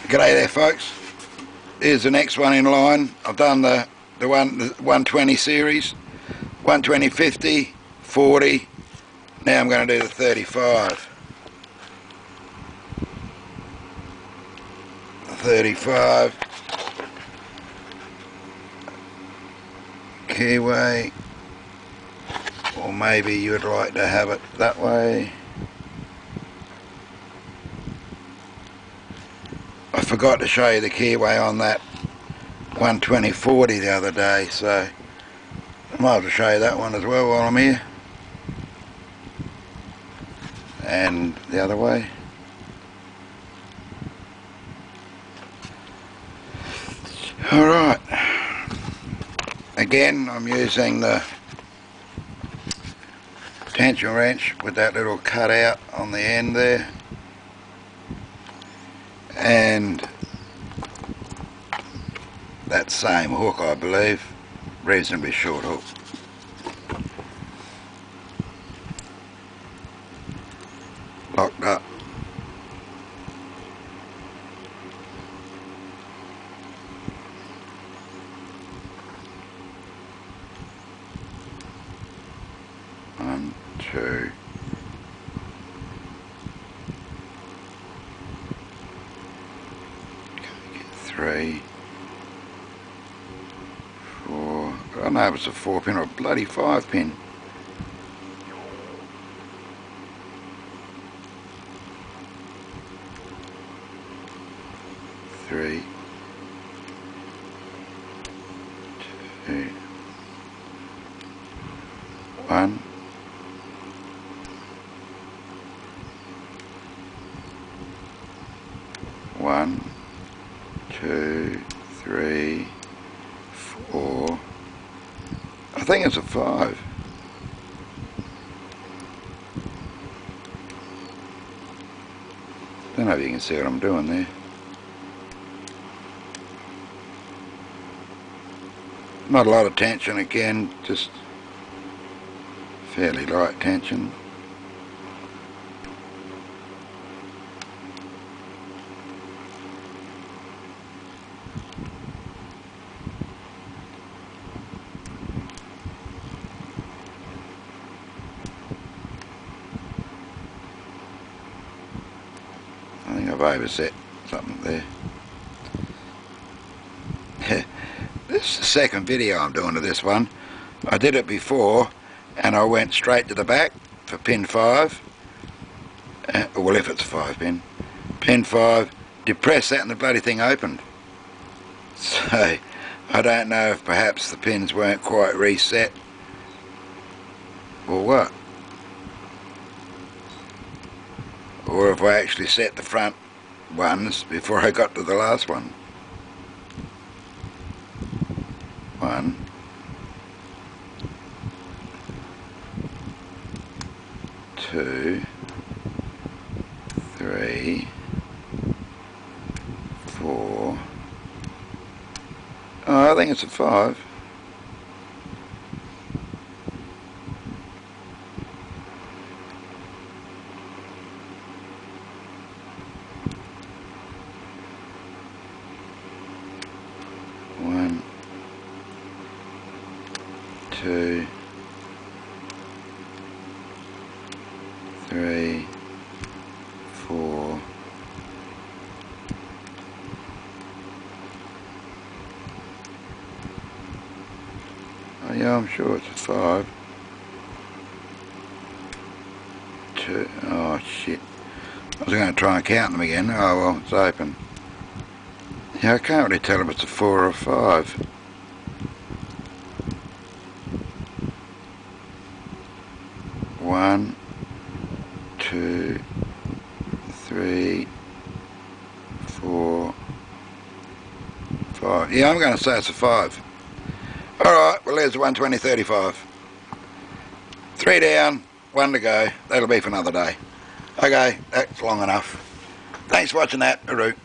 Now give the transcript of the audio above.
G'day there folks, here's the next one in line. I've done the 120 series, 120, 50, 40, now I'm going to do the 35. 35, keyway, or maybe you'd like to have it that way. I forgot to show you the keyway on that 120/40 the other day, so I might have to show you that one as well while I'm here. And the other way. Alright, again I'm using the tension wrench with that little cutout on the end there, and that same hook, I believe, reasonably short hook. Locked up. One, two. Three, four. I don't know if it's a 4-pin or a bloody 5-pin. Three, two, one. One, two, three, four. I think it's a 5. Don't know if you can see what I'm doing there. Not a lot of tension again, just fairly light tension. I think I've overset something there. This is the second video I'm doing of this one. I did it before and I went straight to the back for pin 5. Well, if it's a 5-pin. Pin 5, depressed that and the bloody thing opened. So, I don't know if perhaps the pins weren't quite reset or what. Or if I actually set the front ones before I got to the last one. 1, 2, 3, 4. Oh, I think it's a 5. One, 2, 3, 4. Oh yeah, I'm sure it's a 5. 2. Oh shit. I was going to try and count them again. Oh well, it's open. Yeah, I can't really tell if it's a 4 or a 5. One, 2, 3, 4, 5. Yeah, I'm going to say it's a 5. Alright, well there's the 120/35. 3 down, 1 to go. That'll be for another day. Okay, that's long enough. Thanks for watching that. Hooroo.